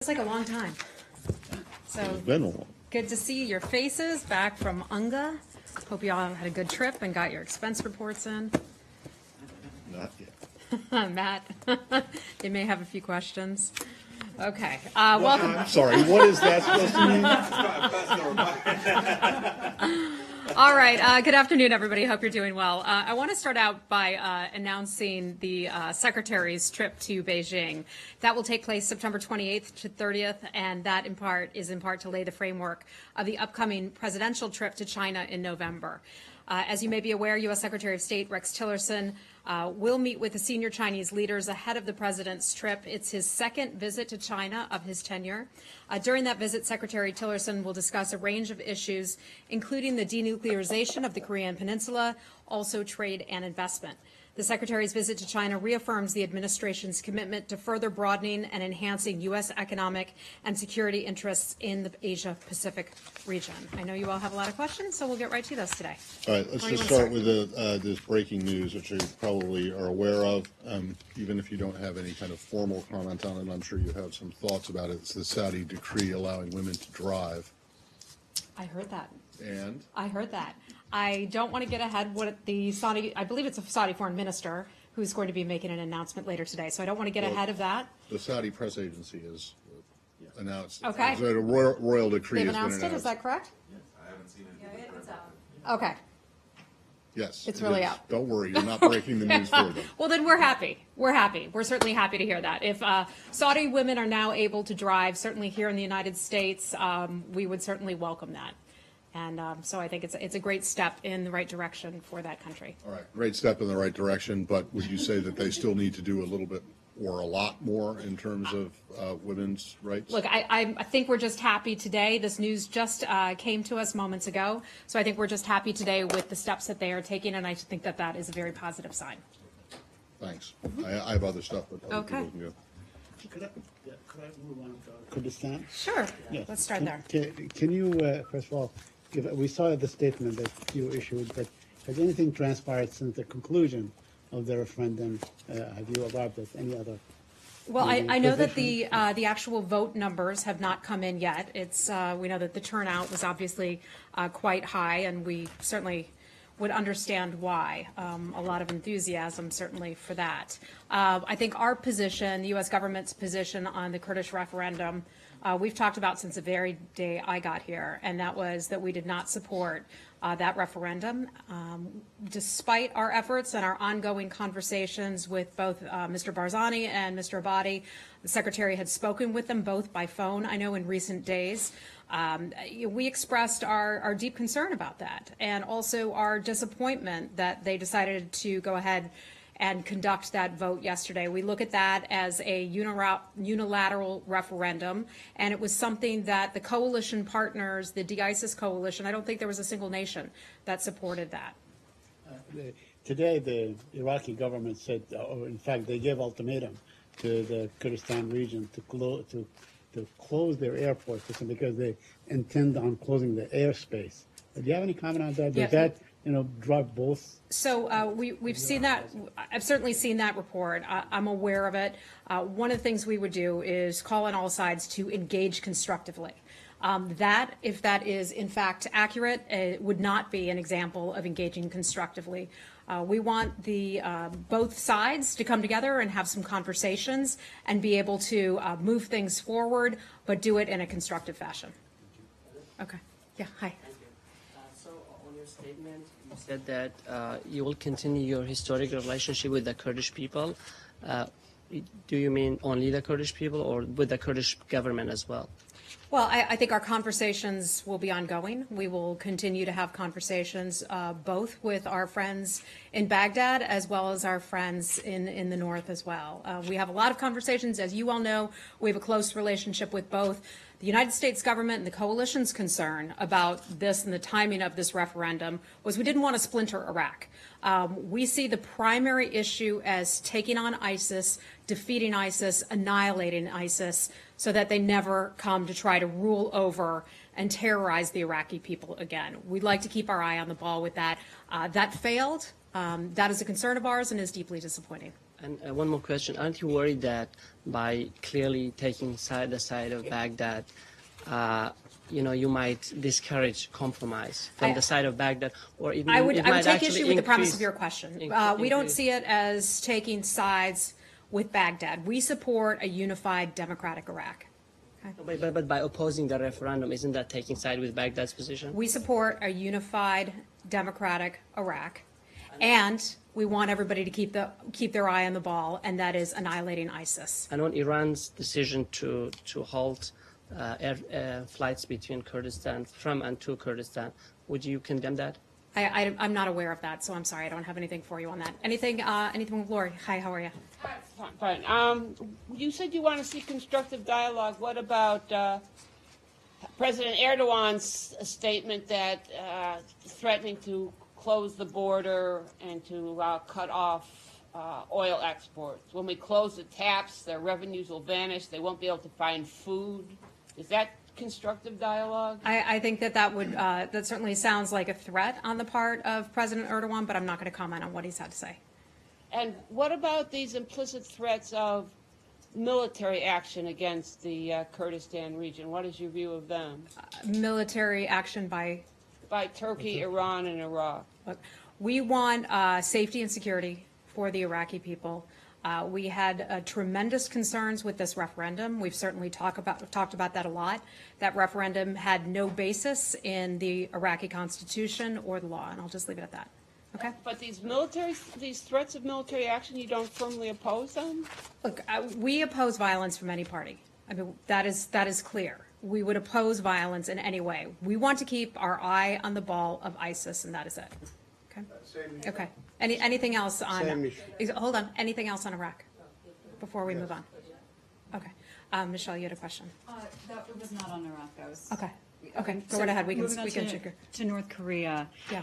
Feels like a long time. So It's been a while. good to see your faces back from UNGA. Hope you all had a good trip and got your expense reports in. Not yet. Matt, they may have a few questions. Okay, welcome. I'm sorry, what is that supposed to mean? All right, good afternoon, everybody. Hope you're doing well. I want to start out by announcing the Secretary's trip to Beijing. That will take place September 28th to 30th, and that is in part to lay the framework of the upcoming presidential trip to China in November. As you may be aware, U.S. Secretary of State Rex Tillerson will meet with the senior Chinese leaders ahead of the president's trip. It's his second visit to China of his tenure. During that visit, Secretary Tillerson will discuss a range of issues, including the denuclearization of the Korean Peninsula, also trade and investment. The Secretary's visit to China reaffirms the administration's commitment to further broadening and enhancing U.S. economic and security interests in the Asia-Pacific region. I know you all have a lot of questions, so we'll get right to those today. All right, let's just start with this breaking news, which you probably are aware of. Even if you don't have any kind of formal comment on it, I'm sure you have some thoughts about it. It's the Saudi decree allowing women to drive. I heard that. And? I heard that. I don't want to get ahead what the Saudi, I believe it's a Saudi foreign minister who's going to be making an announcement later today, so I don't want to get ahead of that. The Saudi press agency has announced. Okay. That a royal decree They've has been announced announced. it, is that correct? Yes, I haven't seen it. It's out. Okay. Yes. It's it really is. out. Don't worry, you're not breaking the news for them. Well, then we're happy. We're happy. We're certainly happy to hear that. If Saudi women are now able to drive, certainly here in the United States, we would certainly welcome that. And so I think it's a great step in the right direction for that country. All right, great step in the right direction, but would you say that they still need to do a little bit or a lot more in terms of women's rights? Look, I think we're just happy today. This news just came to us moments ago. So I think we're just happy today with the steps that they are taking, and I think that that is a very positive sign. Thanks. I have other stuff, but other Okay. people can go. Could I move on to Kurdistan? Sure. Yes. Let's start there. Can you, first of all, we saw the statement that you issued, but has anything transpired since the conclusion of the referendum? Have you arrived at any other? Well, I know that position? the actual vote numbers have not come in yet. It's we know that the turnout was obviously quite high, and we certainly would understand why. A lot of enthusiasm, certainly, for that. I think our position, the U.S. government's position on the Kurdish referendum, we've talked about since the very day I got here, and that was that we did not support that referendum. Despite our efforts and our ongoing conversations with both Mr. Barzani and Mr. Abadi, the Secretary had spoken with them both by phone, I know, in recent days. We expressed our deep concern about that, and also our disappointment that they decided to go ahead and conduct that vote yesterday. We look at that as a unilateral referendum, and it was something that the coalition partners, the de-ISIS coalition, I don't think there was a single nation that supported that. Today, the Iraqi government said, or in fact, they gave ultimatum to the Kurdistan region to close their airport system because they intend on closing the airspace. Do you have any comment on that? Does that, drop both? So we've seen that. I've certainly seen that report. I'm aware of it. One of the things we would do is call on all sides to engage constructively. That, if that is in fact accurate, it would not be an example of engaging constructively. We want both sides to come together and have some conversations and be able to move things forward, but do it in a constructive fashion. Okay. Yeah. Hi. So on your statement, you said that you will continue your historic relationship with the Kurdish people. Do you mean only the Kurdish people or with the Kurdish government as well? Well, I think our conversations will be ongoing. We will continue to have conversations both with our friends in Baghdad as well as our friends in the north as well. We have a lot of conversations. As you all know, we have a close relationship with both the United States government and the coalition's concern about this and the timing of this referendum was we didn't want to splinter Iraq. We see the primary issue as taking on ISIS, defeating ISIS, annihilating ISIS, so that they never come to try to rule over and terrorize the Iraqi people again. We'd like to keep our eye on the ball with that. That failed. That is a concern of ours and is deeply disappointing. And one more question. Aren't you worried that by clearly taking the side of Baghdad, you might discourage compromise from the side of Baghdad, or even I would it might take actually issue with the premise increase- of your question. incre- We don't increase- see it as taking sides with Baghdad. We support a unified democratic Iraq. But by opposing the referendum, isn't that taking side with Baghdad's position? We support a unified democratic Iraq, and we want everybody to keep their eye on the ball, and that is annihilating ISIS. And on Iran's decision to halt air flights between Kurdistan, from and to Kurdistan, would you condemn that? I'm not aware of that, so I'm sorry. I don't have anything for you on that. Anything with Lori? Hi, how are you? Fine. You said you want to see constructive dialogue. What about President Erdogan's statement that threatening to close the border and to cut off oil exports? When we close the taps, their revenues will vanish. They won't be able to find food. Is that constructive dialogue? I think that certainly sounds like a threat on the part of President Erdogan, but I'm not going to comment on what he's had to say. And what about these implicit threats of military action against the Kurdistan region? What is your view of them? Military action by Turkey, Iran, and Iraq. Look, we want safety and security for the Iraqi people. We had tremendous concerns with this referendum. We've certainly talked about that a lot. That referendum had no basis in the Iraqi constitution or the law, and I'll just leave it at that. Okay? But these threats of military action, you don't firmly oppose them? Look, we oppose violence from any party. I mean, that is clear. We would oppose violence in any way. We want to keep our eye on the ball of ISIS, and that is it. Okay? Okay. Anything else on? Hold on. Anything else on Iraq before we move on? Okay. Michelle, you had a question. That was not on Iraq. That was Okay. Okay. Go So right ahead. We moving on can check. to North Korea. Yeah.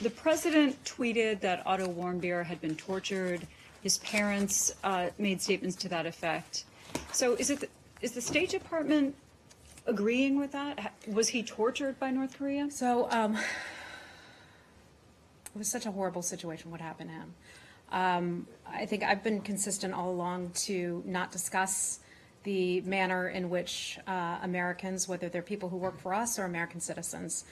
The president tweeted that Otto Warmbier had been tortured. His parents made statements to that effect. So is the State Department agreeing with that? Was he tortured by North Korea? So it was such a horrible situation what happened to him. I think I've been consistent all along to not discuss the manner in which Americans, whether they're people who work for us or American citizens,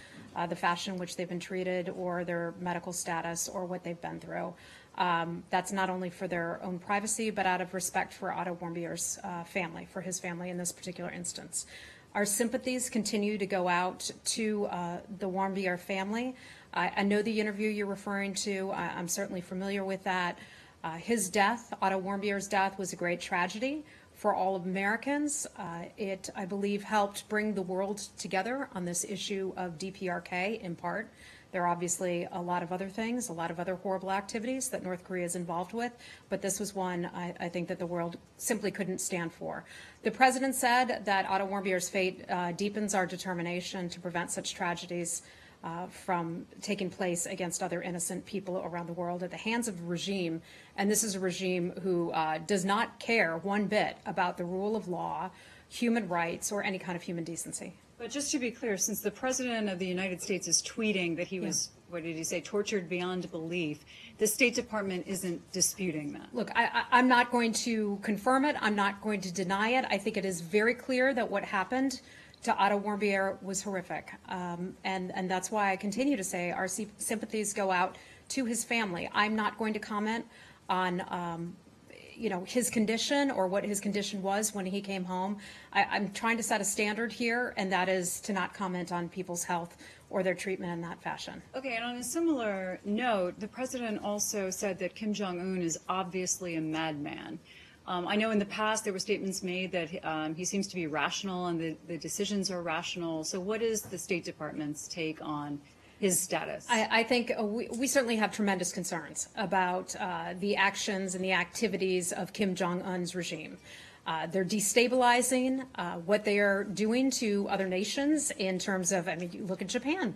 the fashion in which they've been treated or their medical status or what they've been through. That's not only for their own privacy, but out of respect for Otto Warmbier's family, for his family in this particular instance. Our sympathies continue to go out to the Warmbier family. I know the interview you're referring to. I'm certainly familiar with that. His death, Otto Warmbier's death, was a great tragedy for all of Americans. It, I believe, helped bring the world together on this issue of DPRK in part. There are obviously a lot of other things, a lot of other horrible activities that North Korea is involved with, but this was one I think that the world simply couldn't stand for. The president said that Otto Warmbier's fate deepens our determination to prevent such tragedies from taking place against other innocent people around the world at the hands of a regime. And this is a regime who does not care one bit about the rule of law, human rights, or any kind of human decency. But just to be clear, since the President of the United States is tweeting that he was, what did he say, tortured beyond belief, the State Department isn't disputing that. Look, I'm not going to confirm it. I'm not going to deny it. I think it is very clear that what happened to Otto Warmbier was horrific. And that's why I continue to say our sympathies go out to his family. I'm not going to comment on his condition or what his condition was when he came home. I'm trying to set a standard here, and that is to not comment on people's health or their treatment in that fashion. Okay, and on a similar note, the president also said that Kim Jong-un is obviously a madman. I know in the past there were statements made that he seems to be rational and the decisions are rational. So what is the State Department's take on his status? I think we certainly have tremendous concerns about the actions and the activities of Kim Jong-un's regime. They're destabilizing what they are doing to other nations in terms of, you look at Japan,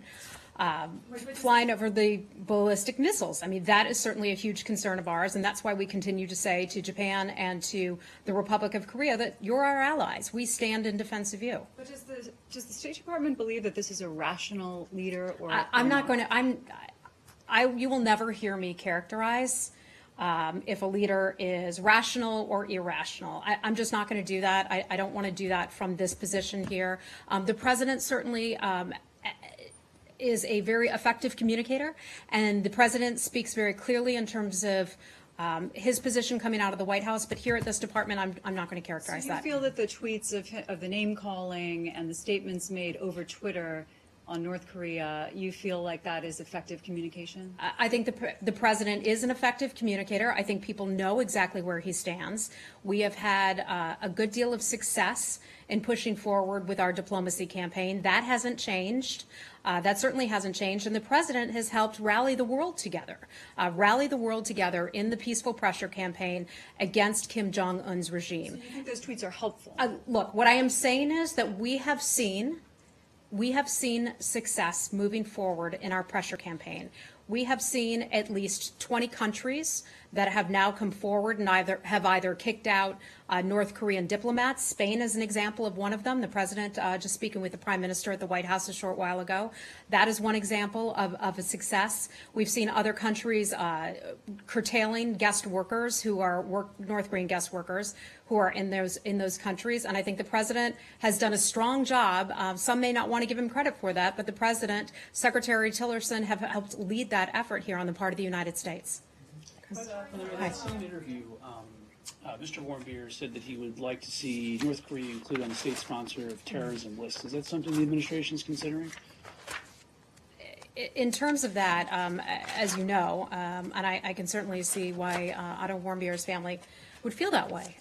flying over the ballistic missiles. That is certainly a huge concern of ours, and that's why we continue to say to Japan and to the Republic of Korea that you're our allies. We stand in defense of you. But does the State Department believe that this is a rational leader? Or I'm not going to. You will never hear me characterize if a leader is rational or irrational. I'm just not going to do that. I don't want to do that from this position here. The president certainly is a very effective communicator, and the president speaks very clearly in terms of his position coming out of the White House. But here at this department, I'm not going to characterize So you that. feel that the tweets of the name calling and the statements made over Twitter on North Korea, you feel like that is effective communication? I think the president is an effective communicator. I think people know exactly where he stands. We have had a good deal of success in pushing forward with our diplomacy campaign. That hasn't changed. That certainly hasn't changed. And the president has helped rally the world together in the peaceful pressure campaign against Kim Jong-un's regime. So you think those tweets are helpful? Look, what I am saying is that we have seen success moving forward in our pressure campaign. We have seen at least 20 countries that have now come forward and have either kicked out North Korean diplomats. Spain is an example of one of them. The president just speaking with the prime minister at the White House a short while ago. That is one example of a success. We've seen other countries curtailing guest workers who are North Korean guest workers who are in those countries. And I think the president has done a strong job. Some may not want to give him credit for that, but the president, Secretary Tillerson, have helped lead that effort here on the part of the United States. In the recent interview, Mr. Warmbier said that he would like to see North Korea included on the state sponsor of terrorism list. Is that something the administration is considering? In terms of that, as you know, and I can certainly see why Otto Warmbier's family would feel that way.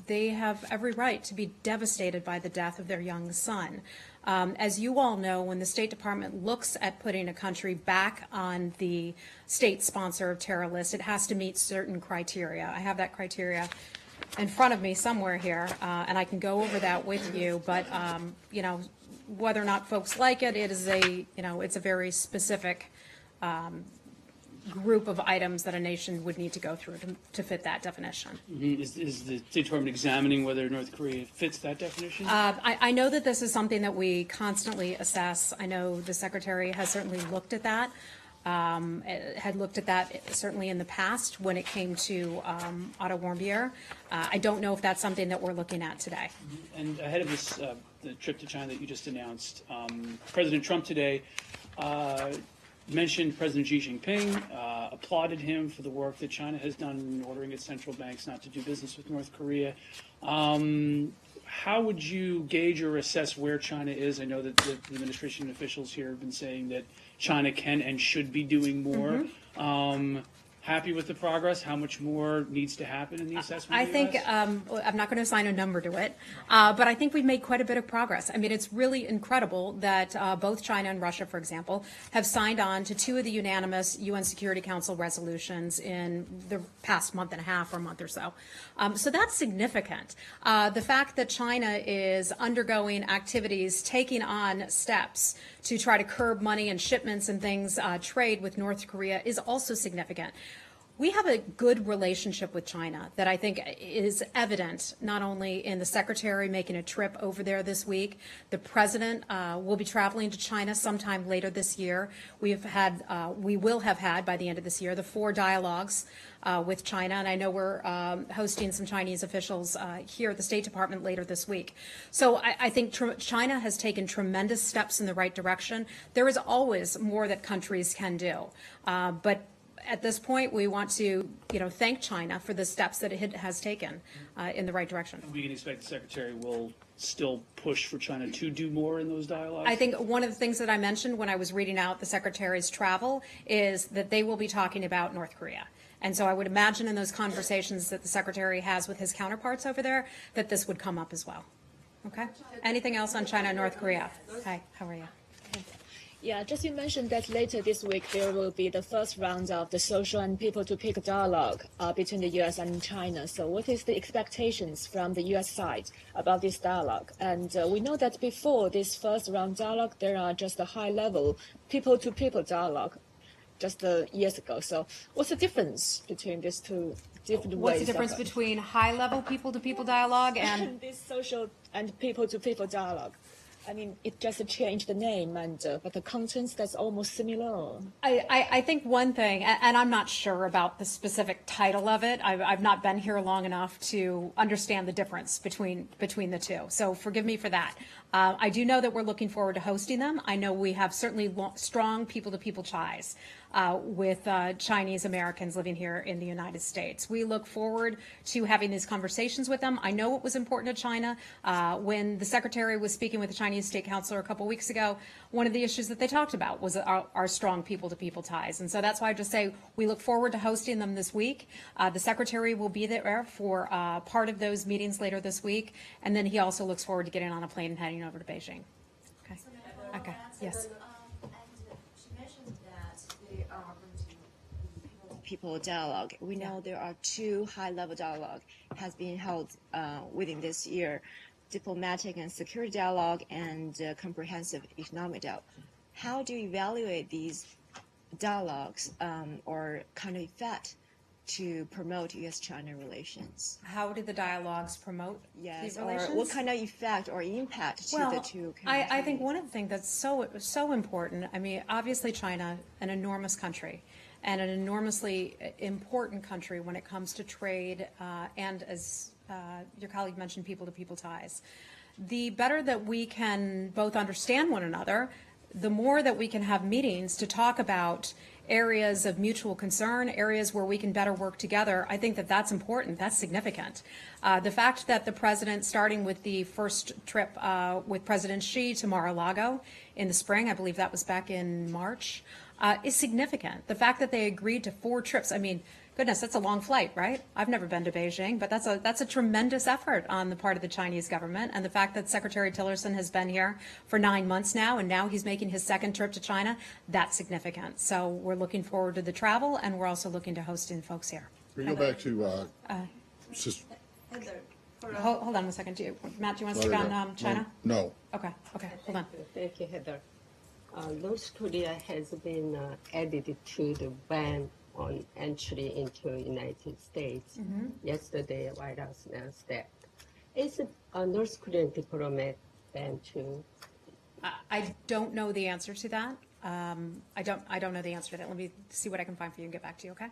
They have every right to be devastated by the death of their young son. As you all know, when the State Department looks at putting a country back on the state sponsor of terror list, it has to meet certain criteria. I have that criteria in front of me somewhere here, and I can go over that with you. But you know, whether or not folks like it, it's a very specific group of items that a nation would need to go through to fit that definition. Is the State Department examining whether North Korea fits that definition? I know that this is something that we constantly assess. I know the Secretary has certainly looked at that, had looked at that certainly in the past when it came to Otto Warmbier. I don't know if that's something that we're looking at today. And ahead of this the trip to China that you just announced, President Trump today mentioned President Xi Jinping, applauded him for the work that China has done in ordering its central banks not to do business with North Korea. How would you gauge or assess where China is? I know that the administration officials here have been saying that China can and should be doing more. Happy with the progress? How much more needs to happen in the assessment? I think, I'm not going to assign a number to it, but I think we've made quite a bit of progress. I mean, it's really incredible that both China and Russia, for example, have signed on to 2 of the unanimous UN Security Council resolutions in the past month and a half or month or so. So that's significant. The fact that China is undergoing activities, taking on steps to try to curb money and shipments and things, trade with North Korea is also significant. We have a good relationship with China that I think is evident not only in the Secretary making a trip over there this week. The President will be traveling to China sometime later this year. We will have had by the end of this year the 4 dialogues with China, and I know we're hosting some Chinese officials here at the State Department later this week. So I think China has taken tremendous steps in the right direction. There is always more that countries can do, but at this point, we want to, thank China for the steps that it has taken in the right direction. We can expect the Secretary will still push for China to do more in those dialogues? I think one of the things that I mentioned when I was reading out the Secretary's travel is that they will be talking about North Korea. And so I would imagine in those conversations that the Secretary has with his counterparts over there that this would come up as well. Okay? Anything else on China and North Korea? Hi, how are you? Yeah, just you mentioned that later this week there will be the first round of the social and people-to-people dialogue between the U.S. and China. So what is the expectations from the U.S. side about this dialogue? And we know that before this first round dialogue, there are just a high-level people-to-people dialogue just years ago. So what's the difference between these two different ways? What's the difference between high-level people-to-people dialogue and this social and people-to-people dialogue? I mean, it just changed the name, but the contents that's almost similar. I think one thing, and I'm not sure about the specific title of it. I've not been here long enough to understand the difference between the two. So forgive me for that. I do know that we're looking forward to hosting them. I know we have certainly strong people-to-people ties with Chinese Americans living here in the United States. We look forward to having these conversations with them. I know what was important to China. When the Secretary was speaking with the Chinese State Councilor a couple weeks ago, one of the issues that they talked about was our strong people-to-people ties. And so that's why I just say we look forward to hosting them this week. The Secretary will be there for part of those meetings later this week, and then he also looks forward to getting on a plane and heading over to Beijing. Okay. Okay. Yes. And she mentioned that they are going to be people dialogue. We know there are two high-level dialogue has been held within this year, diplomatic and security dialogue and comprehensive economic dialogue. How do you evaluate these dialogues or kind of effect to promote U.S.-China relations? How do the dialogues promote Yes, the or relations? what kind of effect or impact to the two countries? I think one of the things that's so important, I mean, obviously China, an enormous country, and an enormously important country when it comes to trade and, as your colleague mentioned, people-to-people ties. The better that we can both understand one another, the more that we can have meetings to talk about areas of mutual concern, areas where we can better work together. I think that that's important. That's significant. The fact that the president, starting with the first trip with President Xi to Mar-a-Lago in the spring, I believe that was back in March, is significant. The fact that they agreed to 4 trips, I mean, goodness, that's a long flight, right? I've never been to Beijing, but that's a tremendous effort on the part of the Chinese government. And the fact that Secretary Tillerson has been here for 9 months now, and now he's making his second trip to China, that's significant. So we're looking forward to the travel, and we're also looking to hosting folks here. We go back to, Hold on a second. Matt, do you want to speak on China? No. Okay, hold on. Thank you, Heather. North Korea has been added to the ban on entry into the United States. Yesterday, White House announced that. Is a North Korean diplomat banned too? I don't know the answer to that. I don't know the answer to that. Let me see what I can find for you and get back to you, okay?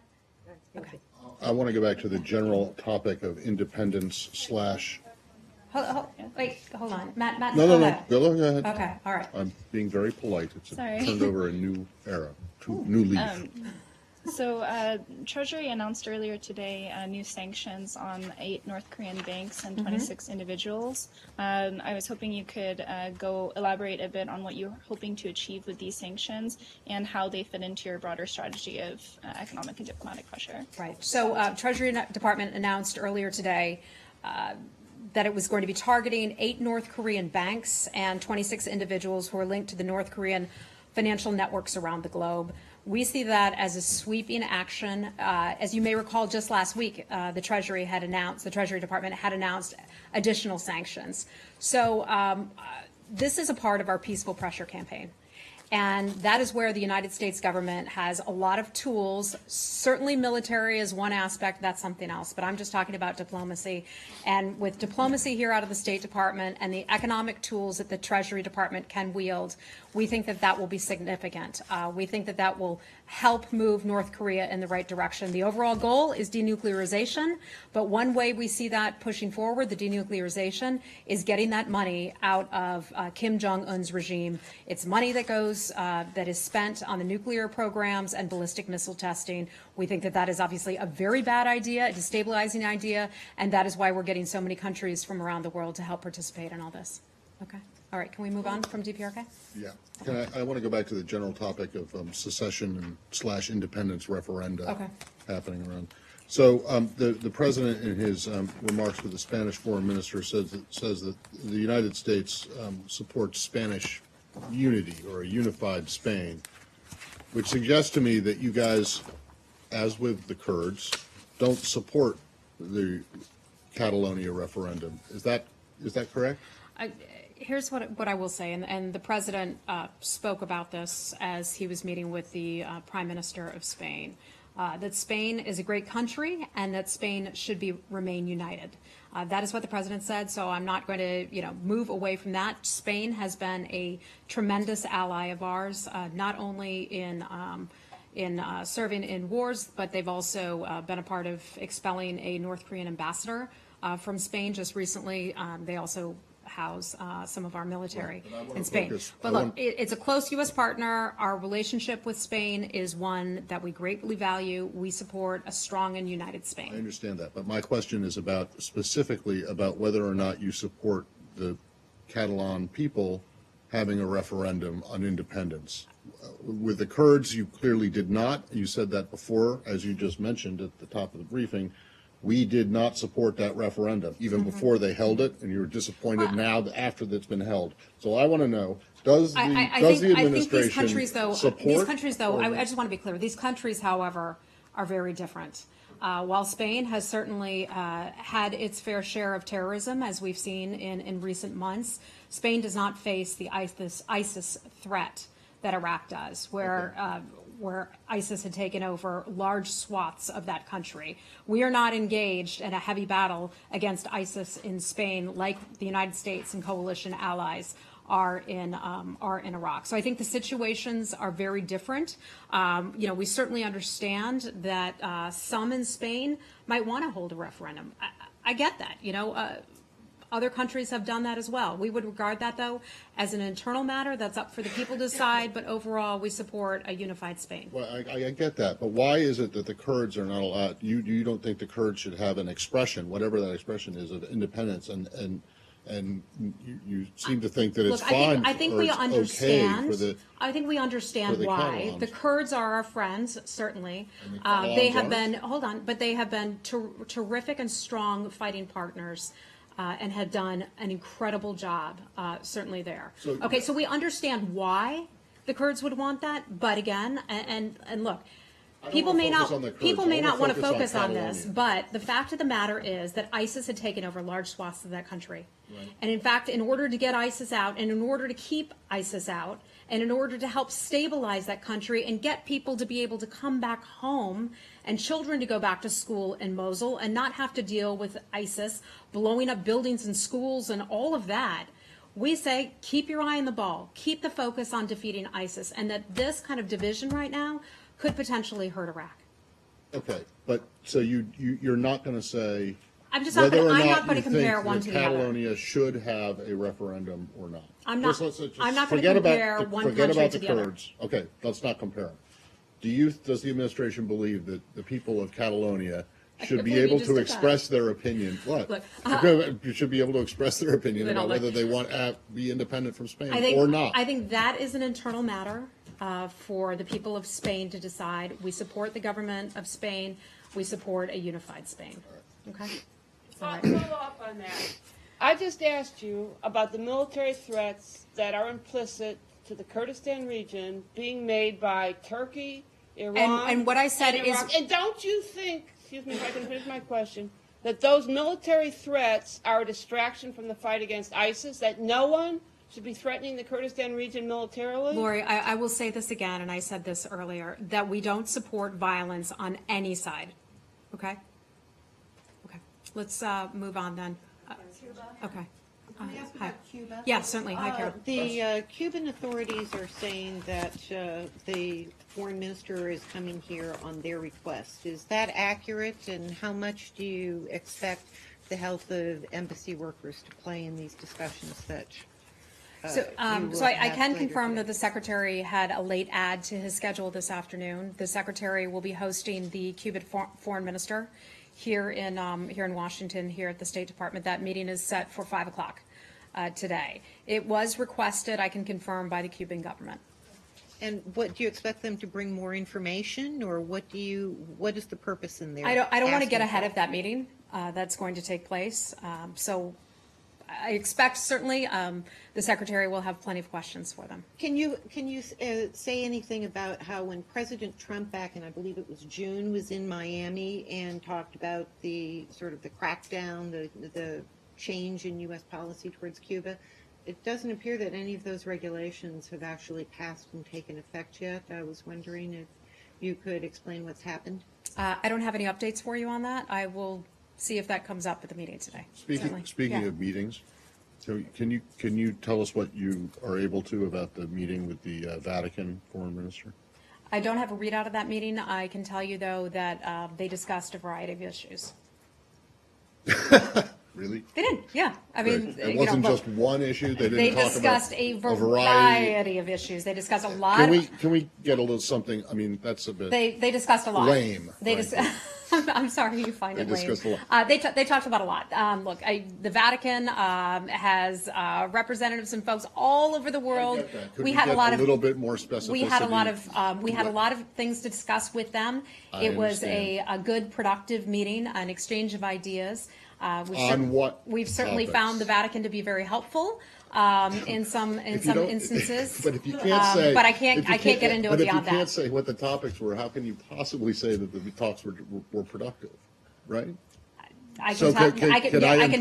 Okay. I want to go back to the general topic of independence slash. Hold on. Matt, No, go no, ahead. no. Go ahead. Okay, all right. I'm being very polite. It's Sorry. turned over a new era, new leaf. So, Treasury announced earlier today new sanctions on 8 North Korean banks and 26 individuals. I was hoping you could go elaborate a bit on what you're hoping to achieve with these sanctions and how they fit into your broader strategy of economic and diplomatic pressure. Right. So Treasury Department announced earlier today that it was going to be targeting 8 North Korean banks and 26 individuals who are linked to the North Korean financial networks around the globe. We see that as a sweeping action. As you may recall, just last week, the Treasury Department had announced additional sanctions. So this is a part of our peaceful pressure campaign. And that is where the United States government has a lot of tools. Certainly military is one aspect, that's something else. But I'm just talking about diplomacy. And with diplomacy here out of the State Department and the economic tools that the Treasury Department can wield, we think that that will be significant. We think that that will help move North Korea in the right direction. The overall goal is denuclearization, but one way we see that pushing forward, the denuclearization, is getting that money out of Kim Jong-un's regime. It's money that goes, that is spent on the nuclear programs and ballistic missile testing. We think that that is obviously a very bad idea, a destabilizing idea, and that is why we're getting so many countries from around the world to help participate in all this. Okay. All right, can we move on from DPRK? Yeah. I want to go back to the general topic of secession and slash independence referenda happening around. So the president, in his remarks with the Spanish foreign minister, says that the United States supports Spanish unity or a unified Spain, which suggests to me that you guys, as with the Kurds, don't support the Catalonia referendum. Is that correct? Here's what I will say, and the president spoke about this as he was meeting with the Prime Minister of Spain. that Spain is a great country and that Spain should remain united. That is what the president said, so I'm not going to, move away from that. Spain has been a tremendous ally of ours, not only in serving in wars, but they've also been a part of expelling a North Korean ambassador from Spain just recently. They also house some of our military in Spain. But look, it's a close U.S. partner. Our relationship with Spain is one that we greatly value. We support a strong and united Spain. I understand that, but my question is specifically about whether or not you support the Catalan people having a referendum on independence. With the Kurds, you clearly did not. You said that before, as you just mentioned at the top of the briefing. We did not support that referendum, even before they held it, and you were disappointed now after it's been held. So I want to know, does the administration I think these countries, though, support? I just want to be clear. These countries, however, are very different. While Spain has certainly had its fair share of terrorism, as we've seen in recent months, Spain does not face the ISIS threat that Iraq does, where ISIS had taken over large swaths of that country. We are not engaged in a heavy battle against ISIS in Spain like the United States and coalition allies are in Iraq. So I think the situations are very different. We certainly understand that some in Spain might want to hold a referendum. I get that. Other countries have done that as well. We would regard that, though, as an internal matter. That's up for the people to decide. But overall, we support a unified Spain. Well, I get that. But why is it that the Kurds are not allowed? You don't think the Kurds should have an expression, whatever that expression is, of independence? And you seem to think that it's fine. I think we understand. Okay I think we understand why. Catalans. The Kurds are our friends, certainly. And they have been but they have been terrific and strong fighting partners. And had done an incredible job, certainly there. So we understand why the Kurds would want that, but again, and look, people may not want to focus on this, but the fact of the matter is that ISIS had taken over large swaths of that country. Right. And in fact, in order to get ISIS out, and in order to keep ISIS out, and in order to help stabilize that country and get people to be able to come back home and children to go back to school in Mosul and not have to deal with ISIS blowing up buildings and schools and all of that, we say keep your eye on the ball, keep the focus on defeating ISIS, and that this kind of division right now could potentially hurt Iraq. Okay, but so you're not going to say I'm not going to compare one to the other. Catalonia should have a referendum or not. I'm not going to compare one country to the other. Kurds. Okay, let's not compare them. Does the administration believe that the people of Catalonia should be able to express their opinion? What? Should be able to express their opinion about whether they want to be independent from Spain or not. I think that is an internal matter for the people of Spain to decide. We support the government of Spain. We support a unified Spain. Okay? Follow up on that. I just asked you about the military threats that are implicit to the Kurdistan region being made by Turkey, Iran, and what I said and Iraq. And don't you think, excuse me if I can finish my question, that those military threats are a distraction from the fight against ISIS, that no one should be threatening the Kurdistan region militarily? Lori, I will say this again, and I said this earlier, that we don't support violence on any side. Okay? Okay. Let's move on then. Okay. Can I ask about Cuba? Yeah, certainly. Hi, Carol. The Cuban authorities are saying that the foreign minister is coming here on their request. Is that accurate, and how much do you expect the health of embassy workers to play in these discussions that So I can confirm that the secretary had a late add to his schedule this afternoon. The secretary will be hosting the Cuban foreign minister here in Washington, here at the State Department. That meeting is set for 5 o'clock today. It was requested, I can confirm, by the Cuban government. And what do you expect them to bring more information, or what is the purpose in there? I don't want to get ahead of that meeting that's going to take place. So I expect certainly the secretary will have plenty of questions for them. Can you say anything about how when President Trump back in, I believe it was June, was in Miami and talked about the sort of the crackdown, the change in U.S. policy towards Cuba, it doesn't appear that any of those regulations have actually passed and taken effect yet. I was wondering if you could explain what's happened? I don't have any updates for you on that. I will see if that comes up at the meeting today. Certainly. Speaking Yeah. of meetings, so can you tell us what you are able to about the meeting with the Vatican foreign minister? I don't have a readout of that meeting. I can tell you, though, that they discussed a variety of issues. Really? They did, yeah. I mean, Right. you It know, wasn't look, just one issue? They they didn't talk about discussed a variety? variety of issues. They discussed a lot. Can we get a little something, I mean, that's a bit. They discussed a lot. Lame, They frankly. I'm sorry you find They it lame. discussed a lot. They talked about a lot. Look, the Vatican has representatives and folks all over the world. Could We had a lot of little bit more specificity? we had a lot of things to discuss with them. I It was understand. a good, productive meeting, an exchange of ideas. On what We've certainly topics? found the Vatican to be very helpful in some If you don't- instances. But if you can't say. but I if can't you get into it But if beyond you can't that. say what the topics were, how can you possibly say that the talks were productive, right? I So can, can I can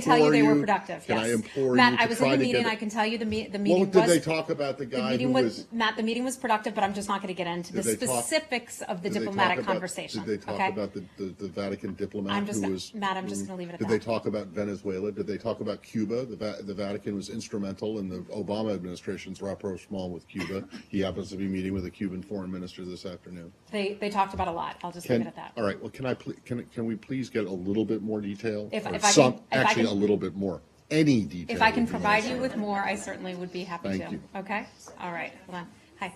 tell you implore they were you- productive. can Yes. I implore Matt, you to I was try in the to meeting. get it- I can tell you the meeting What did was. they talk about the The guy meeting who was, was? Matt. The meeting was productive, but I'm just not going to get into the Did they talk- specifics of the Did they talk diplomatic about- conversation. Did they talk okay? about the Vatican diplomat I'm just who gonna- was? Matt, I'm just gonna leave it at Did that. they talk about Venezuela? Did they talk about Cuba? The Vatican was instrumental in the Obama administration's rapprochement with Cuba. He happens to be meeting with a Cuban foreign minister this afternoon. They talked about a lot. I'll just leave it at that. All right, well, can we please get a little bit more detail? If Or I can- some- if I Actually, can- a little bit more. Any detail. If I can would be provide nice. you with more, I certainly would be happy Thank to. you. Okay. All right. Hold on. Hi.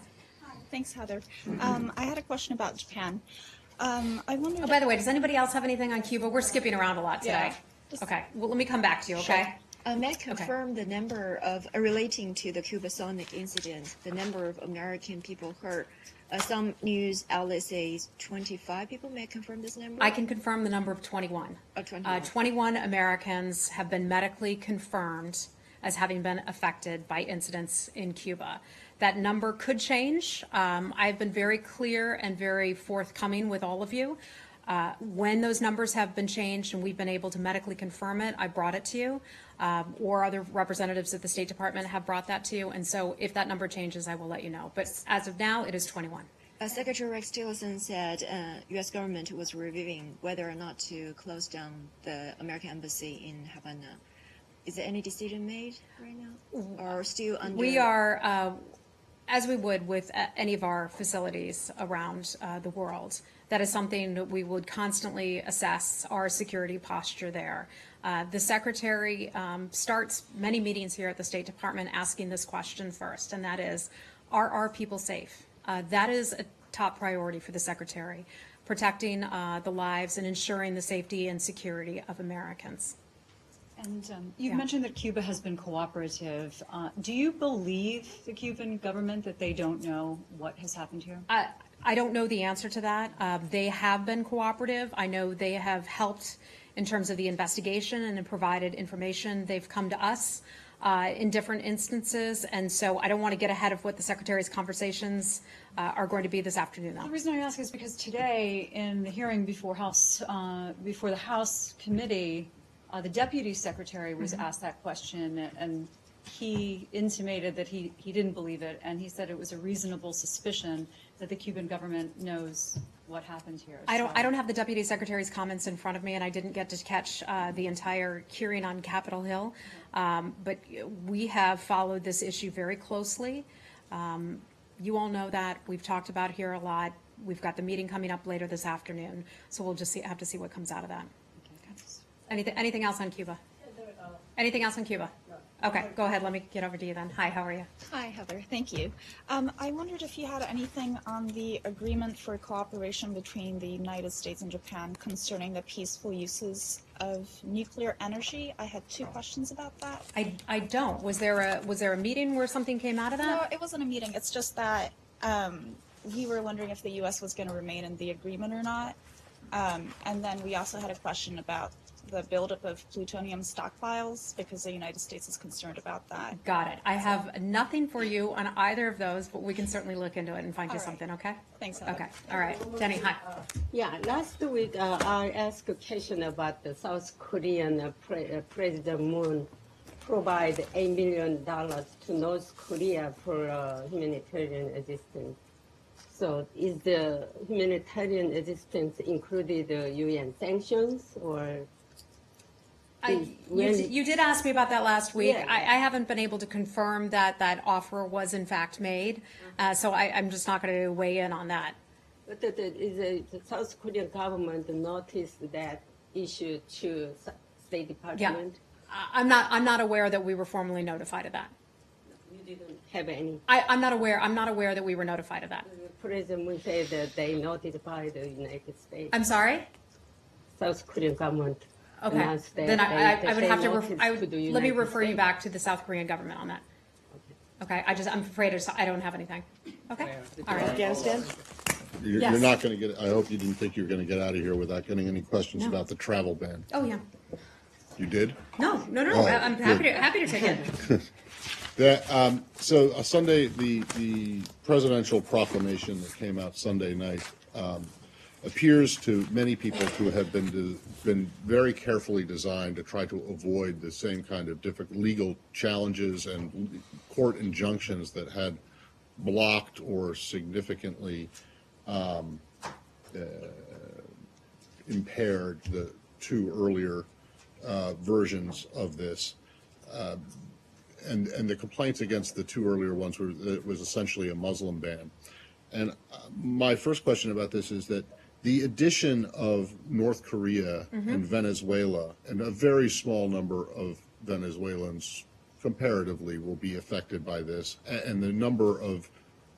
Thanks, Heather. I had a question about Japan. I wondered. Oh, by the way, does anybody else have anything on Cuba? We're skipping around a lot today. Yeah. Okay. Well, let me come back to you. Okay. May I confirm the number of, relating to the Cuba Sonic incident, the number of American people hurt? Some news outlets say 25 people. May I confirm this number? I can confirm the number of 21. 21. 21 Americans have been medically confirmed as having been affected by incidents in Cuba. That number could change. I've been very clear and very forthcoming with all of you. When those numbers have been changed and we've been able to medically confirm it, I brought it to you, or other representatives at the State Department have brought that to you. And so if that number changes, I will let you know. But as of now, it is 21. Secretary Rex Tillerson said U.S. government was reviewing whether or not to close down the American embassy in Havana. Is there any decision made right now, or still under? We are, as we would with any of our facilities around the world, that is something that we would constantly assess our security posture there. The Secretary starts many meetings here at the State Department asking this question first, and that is, are our people safe? That is a top priority for the Secretary, protecting the lives and ensuring the safety and security of Americans. And you've Yeah. mentioned that Cuba has been cooperative. Do you believe the Cuban government that they don't know what has happened here? I don't know the answer to that. They have been cooperative. I know they have helped in terms of the investigation and have provided information. They've come to us in different instances, and so I don't want to get ahead of what the Secretary's conversations are going to be this afternoon, though. The reason I ask is because today, in the hearing before the House committee, the Deputy Secretary was asked that question, and he intimated that he didn't believe it, and he said it was a reasonable suspicion that the Cuban government knows what happened here. I don't have the Deputy Secretary's comments in front of me, and I didn't get to catch the entire hearing on Capitol Hill. But we have followed this issue very closely. You all know that. We've talked about it here a lot. We've got the meeting coming up later this afternoon, so we'll just have to see what comes out of that. Anything else on Cuba? Anything else on Cuba? Okay, go ahead. Let me get over to you then. Hi, how are you? Hi, Heather. Thank you. I wondered if you had anything on the agreement for cooperation between the United States and Japan concerning the peaceful uses of nuclear energy. I had two questions about that. I don't. Was there a meeting where something came out of No, that? it wasn't a meeting. It's just that we were wondering if the U.S. was going to remain in the agreement or not. And then we also had a question about the buildup of plutonium stockpiles because the United States is concerned about that. Got it. I have nothing for you on either of those, but we can certainly look into it and find you All right. something, okay? Thanks, Heather. Okay, all right. Denny, hi. Yeah, last week I asked a question about the South Korean President Moon provide $8 million to North Korea for humanitarian assistance. So is the humanitarian assistance included the UN sanctions or? You did ask me about that last week. Yeah. I haven't been able to confirm that that offer was in fact made, so I'm just not going to weigh in on that. But the South Korean government noticed that issue to State Department? I'm not aware that we were formally notified of that. You didn't have any? I'm not aware that we were notified of that. President Moon said that they notified the United States. I'm sorry? South Korean government Okay, announced that then I would have to, notice to the let me United refer you States. back to the South Korean government on that. Okay, I'm afraid I don't have anything. Okay, all right. Afghanistan? You're Yes. not going to get, I hope you didn't think you were going to get out of here without getting any questions No. about the travel ban. Oh, yeah. You did? No, Oh, I'm happy to take it. So Sunday, the presidential proclamation that came out Sunday night appears to many people to have been very carefully designed to try to avoid the same kind of difficult legal challenges and court injunctions that had blocked or significantly impaired the two earlier versions of this. And the complaints against the two earlier ones were that it was essentially a Muslim ban. And my first question about this is that the addition of North Korea and Venezuela, and a very small number of Venezuelans comparatively will be affected by this, and the number of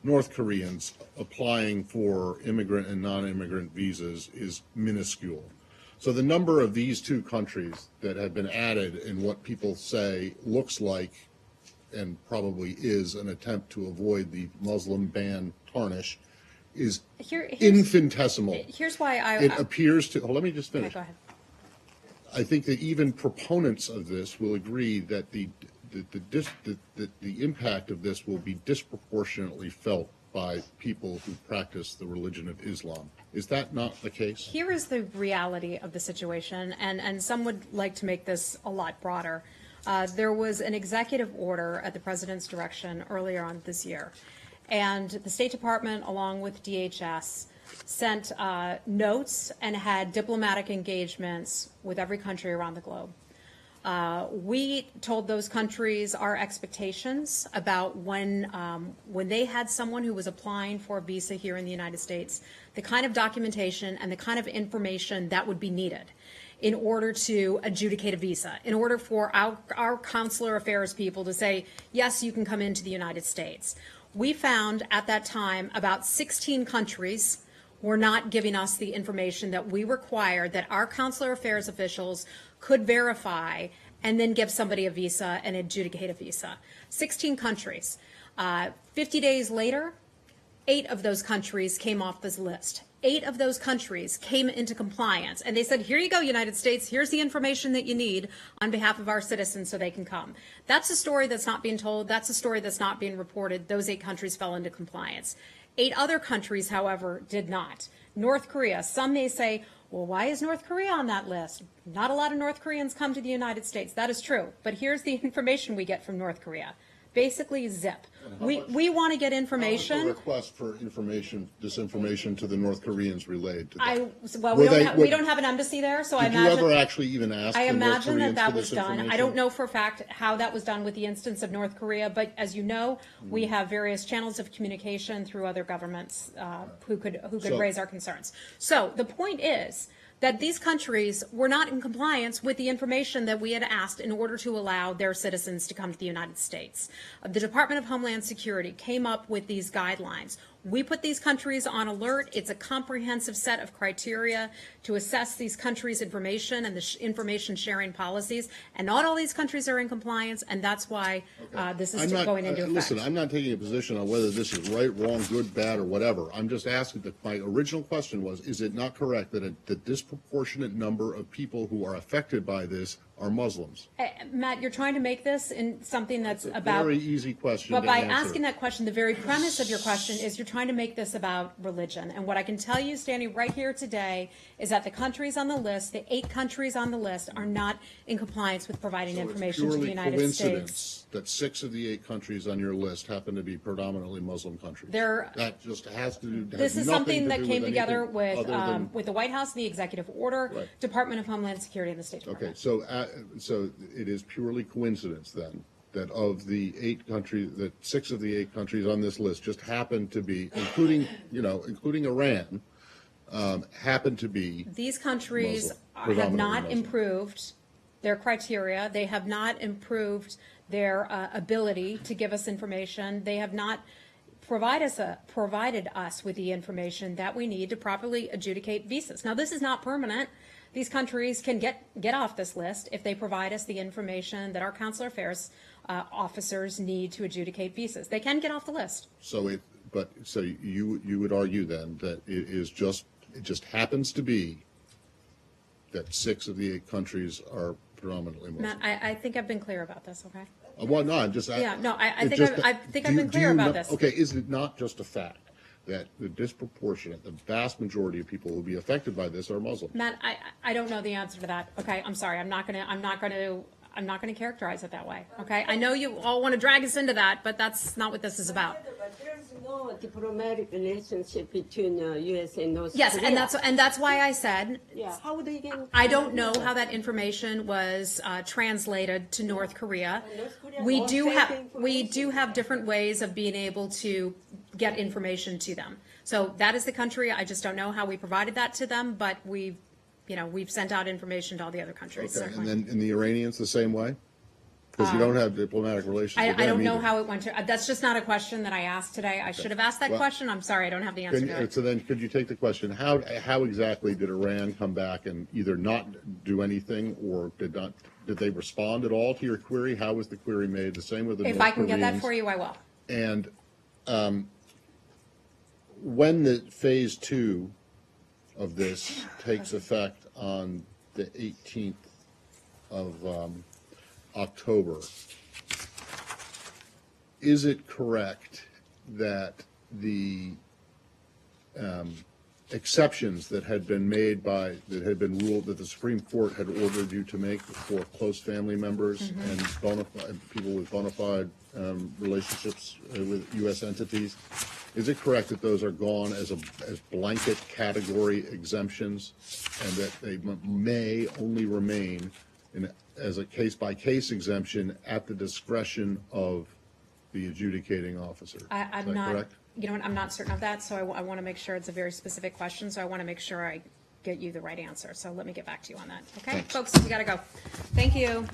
North Koreans applying for immigrant and non-immigrant visas is minuscule. So the number of these two countries that have been added in what people say looks like and probably is an attempt to avoid the Muslim ban tarnish is infinitesimal. Here's why It appears to, let me just finish. go ahead. I think that even proponents of this will agree that the impact of this will be disproportionately felt by people who practice the religion of Islam. Is that not the case? Here is the reality of the situation, and some would like to make this a lot broader. There was an executive order at the president's direction earlier on this year, and the State Department, along with DHS, sent notes and had diplomatic engagements with every country around the globe. We told those countries our expectations about when they had someone who was applying for a visa here in the United States, the kind of documentation and the kind of information that would be needed in order to adjudicate a visa, in order for our consular affairs people to say, yes, you can come into the United States. We found at that time about 16 countries were not giving us the information that we required, that our consular affairs officials could verify and then give somebody a visa and adjudicate a visa. 16 countries. 50 days later, 8 of those countries came off this list. 8 of those countries came into compliance, and they said, here you go, United States, here's the information that you need on behalf of our citizens so they can come. That's a story that's not being told. That's a story that's not being reported. Those 8 countries fell into compliance. 8 other countries, however, did not. North Korea, some may say, well, why is North Korea on that list? Not a lot of North Koreans come to the United States. That is true. But here's the information we get from North Korea. Basically, zip. We want to get information. How much the request for disinformation to the North Koreans relayed to them? We don't have an embassy there, so I Did you imagine. ever actually even ask I the North imagine Koreans that for was this done. I information? don't know for a fact how that was done with the instance of North Korea, but as you know, we have various channels of communication through other governments who could So- raise our concerns. So the point is that these countries were not in compliance with the information that we had asked in order to allow their citizens to come to the United States. The Department of Homeland Security came up with these guidelines. We put these countries on alert. It's a comprehensive set of criteria to assess these countries' information and the information sharing policies. And not all these countries are in compliance, and that's why this is going into effect. Listen, I'm not taking a position on whether this is right, wrong, good, bad, or whatever. I'm just asking that my original question was, is it not correct that the disproportionate number of people who are affected by this are Muslims? Matt, you're trying to make this in something that's It's a about. very easy question But to by answer. asking that question, the very premise of your question is you're trying to make this about religion. And what I can tell you standing right here today is that the countries on the list, the 8 countries on the list, are not in compliance with providing information to the United Purely States. coincidence that 6 of the 8 countries on your list happen to be predominantly Muslim countries. That just has to do. This is something that came together with the White House, the executive order, Right. Department of Homeland Security, and the State Department. Okay, so it is purely coincidence then that of the 8 countries, that 6 of the 8 countries on this list just happen to be, including Iran, happen to be. These countries Muslim, have predominantly not Muslim. improved their criteria. They have not improved their ability to give us information. They have not provided us with the information that we need to properly adjudicate visas. Now, this is not permanent. These countries can get off this list if they provide us the information that our consular affairs officers need to adjudicate visas. They can get off the list. So you would argue then that it just happens to be that 6 of the 8 countries are predominantly Muslim. Matt, I think I've been clear about this, okay? Well, no, I'm just. Yeah, no, I it think just- I think I've do been you clear about know- this. Okay, is it not just a fact that the vast majority of people who will be affected by this are Muslim? Matt, I don't know the answer to that. Okay, I'm sorry. I'm not gonna characterize it that way. Okay, I know you all want to drag us into that, but that's not what this is about. But there's no diplomatic relationship between U.S. and North Yes, Korea. and that's why I said Yeah, how they can? I don't know how that information was translated to North Korea. North Korea We won't do take have information. different ways of being able to get information to them. So that is the country. I just don't know how we provided that to them, but we've sent out information to all the other countries. Okay, and certainly. then in the Iranians the same way? Because you don't have diplomatic relations with them I don't know either. how it went to. That's just not a question that I asked today. I should have asked that Well, question. I'm sorry, I don't have the answer to it. So then, could you take the question, how exactly did Iran come back and either not do anything or did they respond at all to your query? How was the query made? The same with the If North I can get that Koreans? for you, I will. And when the phase 2 of this takes effect on the 18th of October, is it correct that the exceptions that had been ruled that the Supreme Court had ordered you to make for close family members and people with bona fide relationships with U.S. entities, is it correct that those are gone as blanket category exemptions and that they may only remain as a case-by-case exemption at the discretion of the adjudicating officer? I'm Is that not, correct? you know what, I'm not certain of that, so I want to make sure it's a very specific question, so I want to make sure I get you the right answer. So let me get back to you on that. Okay, Thanks. folks, we got to go. Thank you.